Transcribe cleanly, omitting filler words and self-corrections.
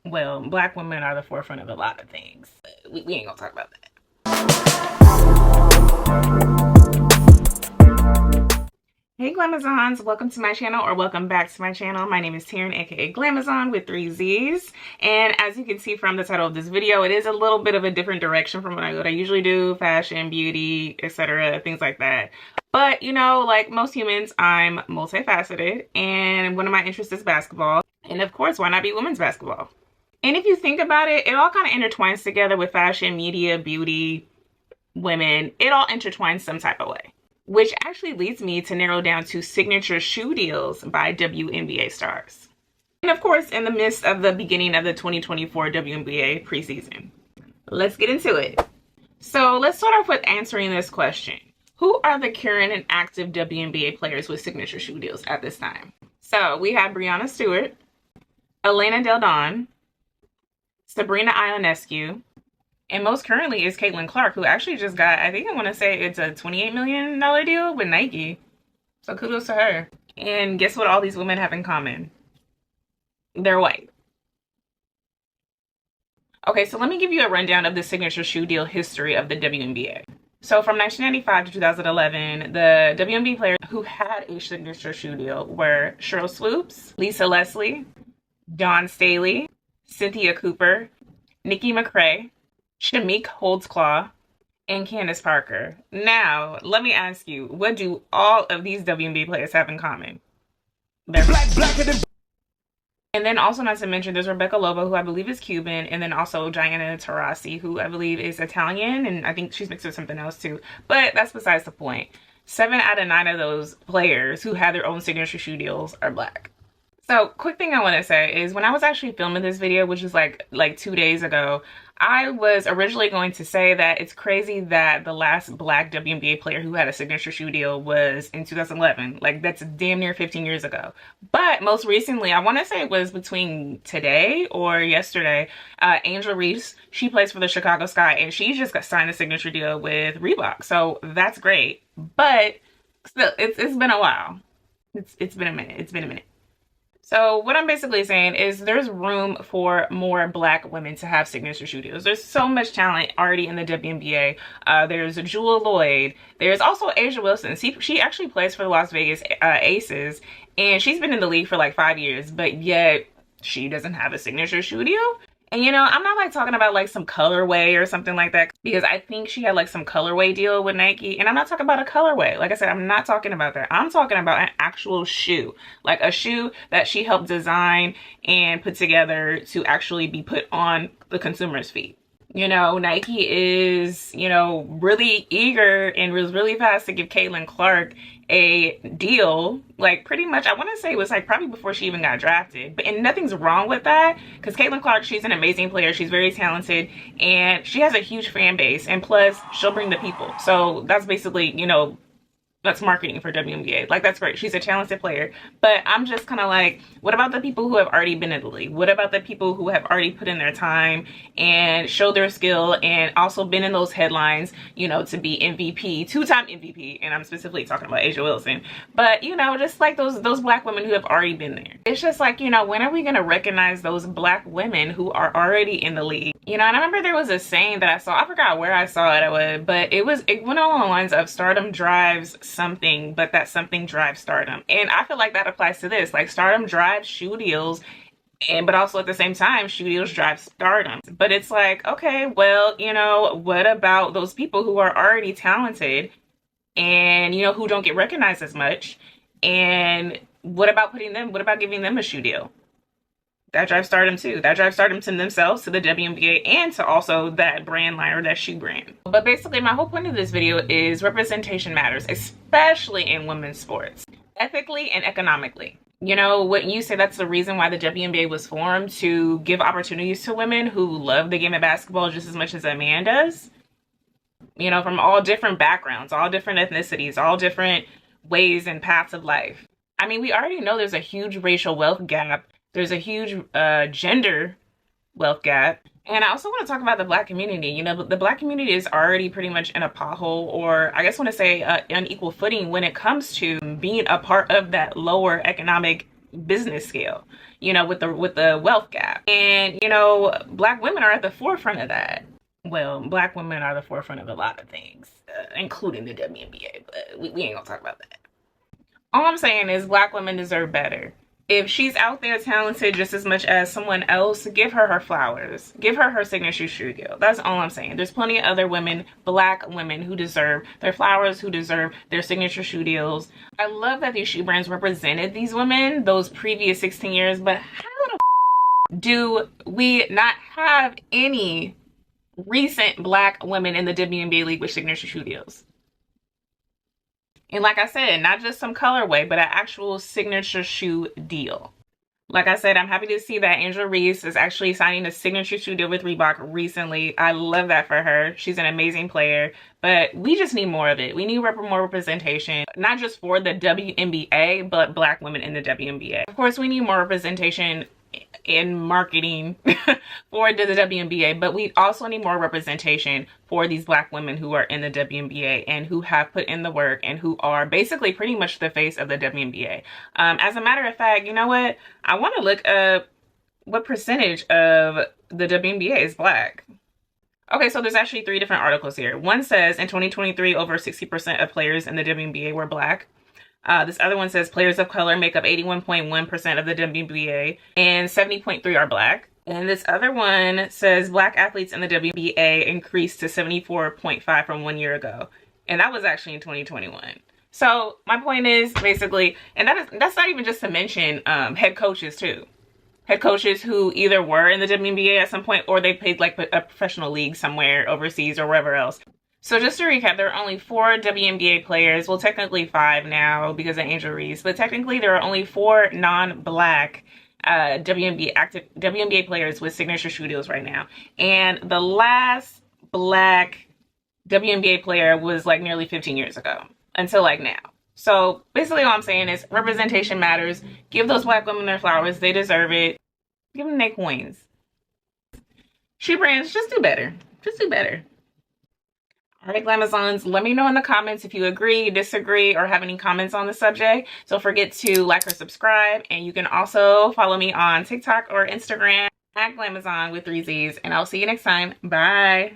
Well, black women are the forefront of a lot of things. We ain't gonna talk about that. Hey Glamazons, welcome to my channel, or welcome back to my channel. My name is Taryn, aka Glamazon with 3 Z's. And as you can see from the title of this video, it is a little bit of a different direction from what I usually do, fashion, beauty, etc., things like that. But you know, like most humans, I'm multifaceted, and one of my interests is basketball. And of course, why not be women's basketball? And if you think about it, it all kind of intertwines together with fashion, media, beauty, women. It all intertwines some type of way. Which actually leads me to narrow down to signature shoe deals by WNBA stars. And of course, in the midst of the beginning of the 2024 WNBA preseason. Let's get into it. So let's start off with answering this question. Who are the current and active WNBA players with signature shoe deals at this time? So we have Breanna Stewart, Elena Del Don, Sabrina Ionescu, and most currently is Caitlin Clark, who actually just got, I think I want to say it's a $28 million deal with Nike. So kudos to her. And guess what all these women have in common? They're white. Okay, so let me give you a rundown of the signature shoe deal history of the WNBA. So from 1995 to 2011, the WNBA players who had a signature shoe deal were Sheryl Swoopes, Lisa Leslie, Dawn Staley, Cynthia Cooper, Nikki McCrae, Shameik Holdsclaw, and Candace Parker. Now, let me ask you, what do all of these WNBA players have in common? They're blacker than. And then also not to mention, there's Rebecca Lobo, who I believe is Cuban, and then also Diana Taurasi, who I believe is Italian, and I think she's mixed with something else too. But that's besides the point. 7 out of 9 of those players who had their own signature shoe deals are black. So, quick thing I want to say is when I was actually filming this video, which was like 2 days ago, I was originally going to say that it's crazy that the last black WNBA player who had a signature shoe deal was in 2011. Like, that's damn near 15 years ago. But most recently, I want to say it was between today or yesterday, Angel Reese, she plays for the Chicago Sky, and she just got signed a signature deal with Reebok. So that's great. But still, it's been a while. It's been a minute. It's been a minute. So what I'm basically saying is there's room for more black women to have signature shoe deals. There's so much talent already in the WNBA. There's Jewel Lloyd. There's also A'ja Wilson. She actually plays for the Las Vegas Aces, and she's been in the league for like 5 years, but yet she doesn't have a signature shoe deal. And you know, I'm not like talking about like some colorway or something like that, because I think she had like some colorway deal with Nike, and I'm not talking about a colorway. Like I said, I'm not talking about that. I'm talking about an actual shoe, like a shoe that she helped design and put together to actually be put on the consumer's feet. You know, Nike is, you know, really eager and was really fast to give Caitlin Clark a deal, like pretty much, I want to say it was like probably before she even got drafted. And nothing's wrong with that, because Caitlin Clark, she's an amazing player. She's very talented, and she has a huge fan base, and plus she'll bring the people. So that's basically, you know, that's marketing for WNBA. Like, that's great. She's a talented player. But I'm just kind of like, what about the people who have already been in the league? What about the people who have already put in their time and showed their skill and also been in those headlines, you know, to be MVP, 2-time MVP, and I'm specifically talking about A'ja Wilson. But, you know, just like those black women who have already been there. It's just like, you know, when are we going to recognize those black women who are already in the league? You know, and I remember there was a saying that I saw, I forgot where I saw it, but it went along the lines of stardom drives something, but that something drives stardom. And I feel like that applies to this. Like, stardom drives shoe deals, but also at the same time, shoe deals drive stardom. But it's like, okay, well, you know, what about those people who are already talented and, you know, who don't get recognized as much? And what about giving them a shoe deal? That drives stardom too. That drives stardom to themselves, to the WNBA, and to also that brand line or that shoe brand. But basically, my whole point of this video is representation matters, especially in women's sports, ethically and economically. You know, wouldn't you say that's the reason why the WNBA was formed, to give opportunities to women who love the game of basketball just as much as a man does? You know, from all different backgrounds, all different ethnicities, all different ways and paths of life. I mean, we already know there's a huge racial wealth gap. There's a huge gender wealth gap. And I also want to talk about the black community. You know, the black community is already pretty much in a pothole, or I guess I want to say unequal footing when it comes to being a part of that lower economic business scale, you know, with the wealth gap. And, you know, Black women are at the forefront of that. Well, Black women are the forefront of a lot of things, including the WNBA, but we ain't gonna talk about that. All I'm saying is Black women deserve better. If she's out there talented just as much as someone else, give her her flowers. Give her her signature shoe deal. That's all I'm saying. There's plenty of other women, Black women, who deserve their flowers, who deserve their signature shoe deals. I love that these shoe brands represented these women those previous 16 years, but how the do we not have any recent Black women in the WNBA league with signature shoe deals? And like I said, not just some colorway, but an actual signature shoe deal. Like I said, I'm happy to see that Angela Reese is actually signing a signature shoe deal with Reebok recently. I love that for her. She's an amazing player, but we just need more of it. We need more representation, not just for the WNBA, but Black women in the WNBA. Of course, we need more representation in marketing for the WNBA, but we also need more representation for these Black women who are in the WNBA and who have put in the work and who are basically pretty much the face of the WNBA. As a matter of fact, you know what? I want to look up what percentage of the WNBA is Black. Okay, so there's actually 3 different articles here. One says in 2023, over 60% of players in the WNBA were Black. This other one says players of color make up 81.1% of the WNBA and 70.3% are Black. And this other one says Black athletes in the WNBA increased to 74.5% from 1 year ago. And that was actually in 2021. So my point is basically, and that's not even just to mention head coaches too. Head coaches who either were in the WNBA at some point or they played like a professional league somewhere overseas or wherever else. So just to recap, there are only 4 WNBA players, well technically 5 now because of Angel Reese, but technically there are only 4 non-Black WNBA players with signature shoe deals right now. And the last Black WNBA player was like nearly 15 years ago until like now. So basically all I'm saying is representation matters. Give those Black women their flowers. They deserve it. Give them their coins. Shoe brands, just do better. Just do better. All right, Glamazons, let me know in the comments if you agree, disagree, or have any comments on the subject. Don't forget to like or subscribe. And you can also follow me on TikTok or Instagram at Glamazon with 3 Z's. And I'll see you next time. Bye.